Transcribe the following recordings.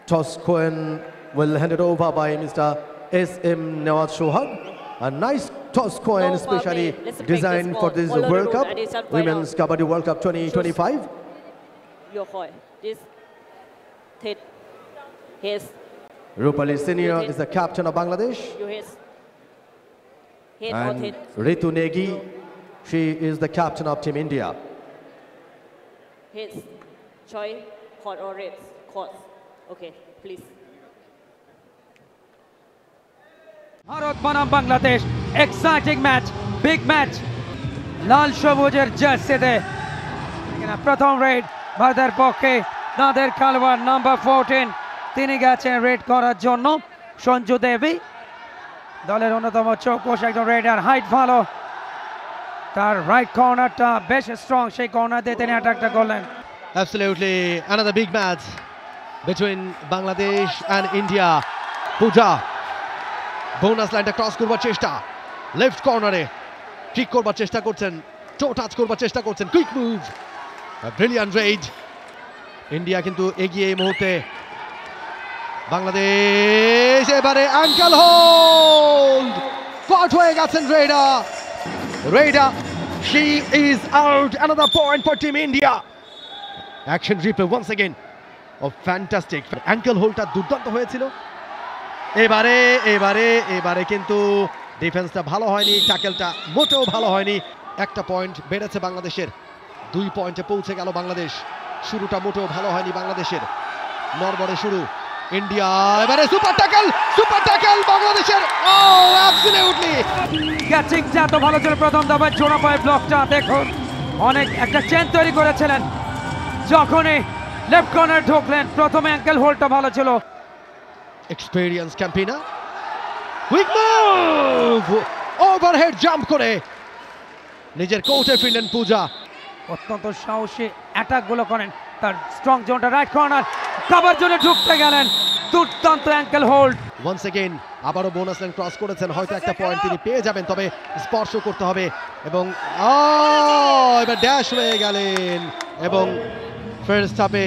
Toss coin will hand it over by Mr. S.M. Nawaz Shohag. A nice toss coin, especially designed for this World Cup, Women's Kabaddi World Cup 2025. Your coin. This hit. His. Rupali Senior is the captain of Bangladesh. And Ritu Negi, she is the captain of Team India. His choice, court or red? Court. Okay, please. Bharat banam Bangladesh, exciting match, big match. Lal Shobujer jersey এখানে প্রথম red ভারতের পক্ষে নাদের খেলোয়াড় number 14 তিনি গেছেন red করার জন্য সঞ্জু দেবী দলের অন্যতম চৌকস একজন রেডার হাইট ভালো তার রাইট কর্নারটা বেশ স্ট্রং সেই কর্নার দিয়ে তিনি অ্যাটাকটা করলেন Absolutely, another big match between Bangladesh and India. Pooja bonus line cross করবার চেষ্টা লেফট কর্নারে ঠিক করবার চেষ্টা করছেন টো টাচ করবার চেষ্টা করছেন quick move brilliant red India কিন্তু এগিয়ে এই মুহূর্তে বাংলাদেশ এবারে অ্যাঙ্কেল হোল্ড কট হয়ে গেছেন রেডা she is out, another point for Team India. Action replay once again. Oh, fantastic. Ankle hold টা দুর্দান্ত হয়েছিল এবারে কিন্তু ডিফেন্সটা ভালো হয়নি ট্যাকেলটা মোটেও ভালো হয়নি একটা পয়েন্ট বেড়েছে বাংলাদেশের 2 পয়েন্টে পৌঁছে গেল বাংলাদেশ শুরুটা মোটেও ভালো হয়নি বাংলাদেশের নরবরে শুরু ইন্ডিয়া এবারে সুপার ট্যাকেল বাংলাদেশের ও অ্যাবসলিউটলি ক্যাচিংটা তো ভালো ছিল প্রথম দফায় জোড়া পায়ে ব্লকটা দেখুন অনেক একটা চেন তৈরি করেছিলেন যখনই লেফট কর্নার ঢুকলেন প্রথমে অ্যাঙ্কেল হোল্ডটা ভালো ছিল এক্সপেরিয়েন্স ক্যাম্পিনা কুইক মুভ ওভারহেড জাম্প করে নিজের কোর্টে ফিরলেন পূজা অত্যন্ত সাহসী অ্যাটাকগুলো করেন তার স্ট্রং জোনটা রাইট কর্নার কভার জোনে ঢুকতে গেলেন দুর্দান্ত অ্যাঙ্কেল হোল্ড ওয়ান্স এগেইন আবারও বোনাস লাইন ক্রস করেছেন হয়তো একটা পয়েন্ট তিনি পেয়ে যাবেন তবে স্পর্শ করতে হবে এবং এবার ড্যাশ হয়ে গেলেন এবং ফার্স্ট হাফে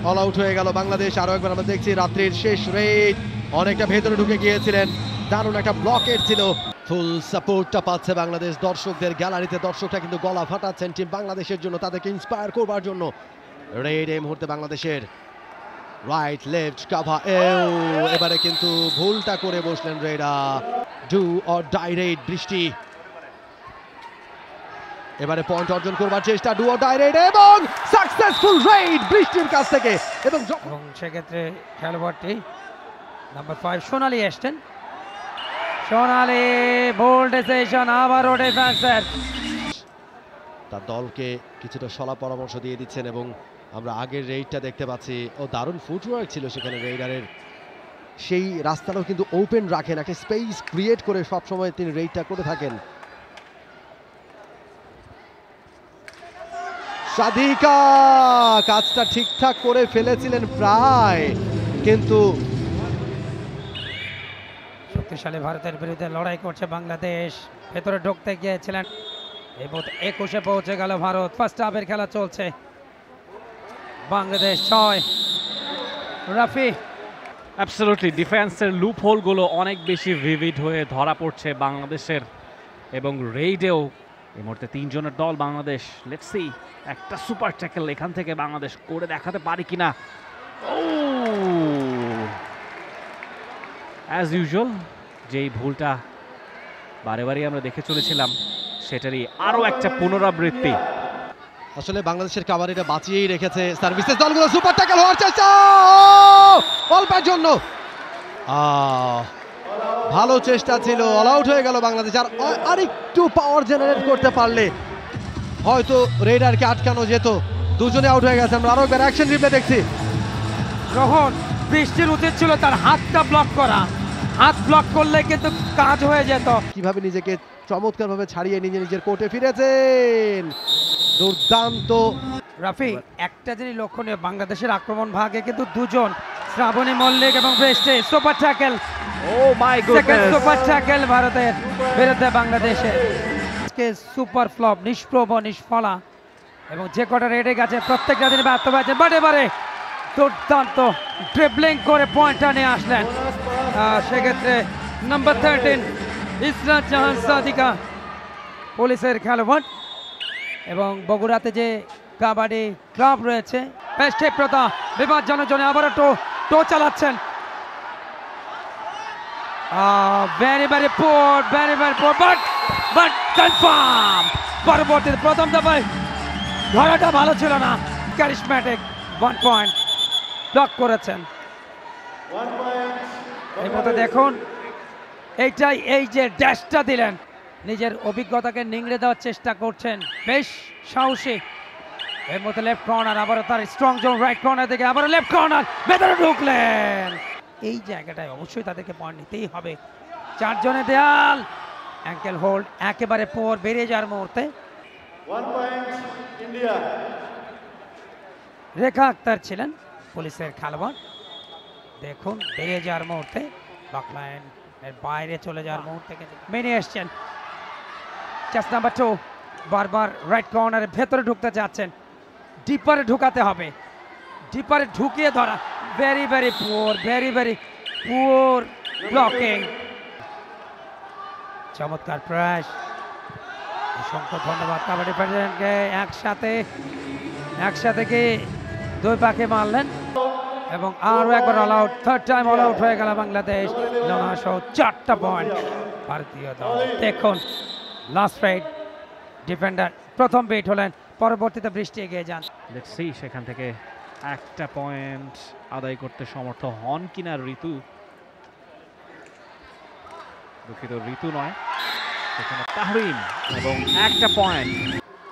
অল আউট হয়ে গেল বাংলাদেশ আরো একবার আমরা দেখছি রাত্রির শেষ রেড অনেকটা ভেতরে ঢুকে গিয়েছিলেন দারুণ একটা ব্লকেট ছিল ফুল সাপোর্টটা পাচ্ছে বাংলাদেশ দর্শকদের গ্যালারিতে দর্শকরা কিন্তু গলা ফাটাচ্ছেন টিম বাংলাদেশের জন্য তাদেরকে ইন্সপায়ার করবার জন্য রেড এই মুহূর্তে বাংলাদেশের রাইট লেফট কাভা এবারে কিন্তু ভুলটা করে বসলেন রেডা ডু অর ডাই রেড বৃষ্টি এবারে পয়েন্ট অর্জন করবার চেষ্টা ডু অর ডাই রেড এবং সাকসেসফুল রেড বৃষ্টির কাছ থেকে এবং সেক্ষেত্রে খেলোয়াড়টি নাম্বার 5 সোনালী এসছেন সোনালী বোল্ড ডিসিশন আবারও ডিফেন্সের তার দলকে কিছুটা সলা পরামর্শ দিয়ে দিচ্ছেন এবং আমরা আগের রেডটা দেখতে পাচ্ছি ও দারুণ ফুটওয়ার্ক ছিল সেখানে রেডারের সেই রাস্তাটাও কিন্তু ওপেন রাখেন একটা স্পেস ক্রিয়েট করে সবসময় তিনি রেডটা করে থাকেন সাদিকা কাজটা ঠিকঠাক করে ফেলেছিলেন প্রায় কিন্তু শক্তিশালী ভারতের বিরুদ্ধে লড়াই করছে বাংলাদেশ ভেতরে ঢুকতে গিয়েছিলেন এই 21-এ পৌঁছে গেল ভারত ফার্স্ট হাফের খেলা চলছে বাংলাদেশ 6 রাফি অ্যাবসলিউটলি ডিফেন্সের লুপ হোলগুলো অনেক বেশি ভিভিড হয়ে ধরা পড়ছে বাংলাদেশের এবং রেইডেও এই মুহূর্তে 3 জনের দল বাংলাদেশ লেটস সি একটা সুপার ট্যাকেল এখান থেকে বাংলাদেশ করে দেখাতে পারি কিনা অ্যাজ ইউজুয়াল যেই ভুলটা বারে আমরা দেখে চলেছিলাম সেটারই আরও একটা পুনরাবৃত্তি আসলে বাংলাদেশের কাবাডিটা বাঁচিয়েই রেখেছে সার্ভিসেস দলগুলো সুপার ট্যাকেল হওয়ার চেষ্টা অল্পের জন্য ভালো চেষ্টা ছিল অল আউট হয়ে গেল বাংলাদেশ আর একটু পাওয়ার জেনারেট করতে পারলে হয়তো রেডারকে আটকানো যেত দুজনে আউট হয়ে গেছে আমরা আরো একবার অ্যাকশন রিপ্লে দেখছি রোহন বৃষ্টির উচিত ছিল তার হাতটা ব্লক করা হাত ব্লক করলে কিন্তু কাজ হয়ে যেত কিভাবে নিজেকে চমৎকারভাবে ছাড়িয়ে নিজের কোর্টে ফিরেছেন দুর্দান্ত রাফি একটা জিনিস লক্ষণীয় বাংলাদেশের আক্রমণ ভাগে কিন্তু দুজন শ্রাবণী মল্লিক এবং বৃষ্টি সুপার ট্যাকেল মাই গডনেস সুপার ট্যাকেল ভারতের বিরুদ্ধে বাংলাদেশের সুপার ফ্লপ নিষ্প্রভ নিষ্ফলা এবং যে কটা রেডে গেছে প্রত্যেকটা দিন ব্যর্থ হয়েছে বাট এবারে দুর্দান্ত ড্রিবলিং করে পয়েন্টটা নিয়ে আসলেন। সেক্ষেত্রে নাম্বার 13 ইসরাত জাহান সাদিকা পুলিশের খেলোয়াড়। এবং বগুড়াতে যে কাবাডি ক্লাব রয়েছে, বেশ ক্ষিপ্রতা, বিপজ্জনক জন্য আবারও টো চালাচ্ছেন। Very poor but confirm. পরবর্তীতে প্রথম দফায় ধরাটা ভালো ছিল না, ক্যারিশম্যাটিক 1 পয়েন্ট ব্লক করেছেন। এই মতো দেখুন, এইটাই এই যে ড্যাশটা দিলেন, নিজের অভিজ্ঞতাকে নিংড়ে দেওয়ার চেষ্টা করছেন, বেশ সাহসী। এর মধ্যে লেফট কর্নার, আবারও তার স্ট্রং জোন রাইট কর্নার থেকে আবারও লেফট কর্নার, ভেতরে ঢুকলেন। এই জায়গাটায় অবশ্যই তাদেরকে পয়েন্ট নিতেই হবে। 4 জনে দেয়াল, অ্যাঙ্কেল হোল্ড একেবারে পর বেরিয়ে যাওয়ার মুহূর্তে। রেখা আক্তার ছিলেন পুলিশের খেলোয়াড়। দেখুন বেরিয়ে যাওয়ার মুহূর্তে বাকলাইন এর বাইরে চলে যাওয়ার মুহূর্তে বেরিয়ে এসছেন। জাস্ট নাম্বার 2 বারবার রাইট কর্নারের ভেতরে ঢুকতে যাচ্ছেন, ডিপারে ঢুকাতে হবে, ডিপারে ঢুকিয়ে ধরা। Very poor blocking. চমৎকার প্রয়াস, অসংখ্য ধন্যবাদ কাবাডি প্রেসিডেন্টকে। একসাথে কি 2 পাকে মারলেন এবং আরও একবার all out, third time all out হয়ে গেল বাংলাদেশ। সহ 4টা পয়েন্ট ভারতীয় দল। দেখুন লাস্ট রাইড ডিফেন্ডার প্রথম বিট হলেন, পরবর্তীতে বৃষ্টি এগিয়ে যান। লেটস সি সেখান থেকে একটা পয়েন্ট আদায় করতে সমর্থ হন কিনা ঋতু। দুঃখিত, ঋতু নয়, সেখানে তাহরিম, এবং একটা পয়েন্ট।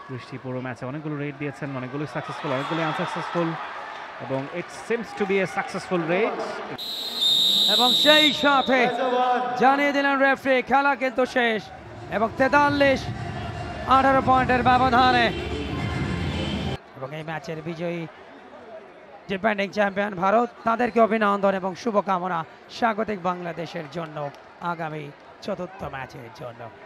বৃষ্টি পুরো ম্যাচে অনেকগুলো রেড দিয়েছেন, অনেকগুলো সাকসেসফুল, অনেকগুলো আনসাকসেসফুল, এবং it seems to be a successful raid. এবং সেই সাথে জানিয়ে দিলেন রেফারি খেলা কিন্তু শেষ, এবং 43-18 পয়েন্টের ব্যবধানে। এবং এই ম্যাচের বিজয়ী ডিফেন্ডিং চ্যাম্পিয়ন ভারত, তাদেরকে অভিনন্দন এবং শুভকামনা স্বাগতিক বাংলাদেশের জন্য আগামী 4র্থ ম্যাচের জন্য।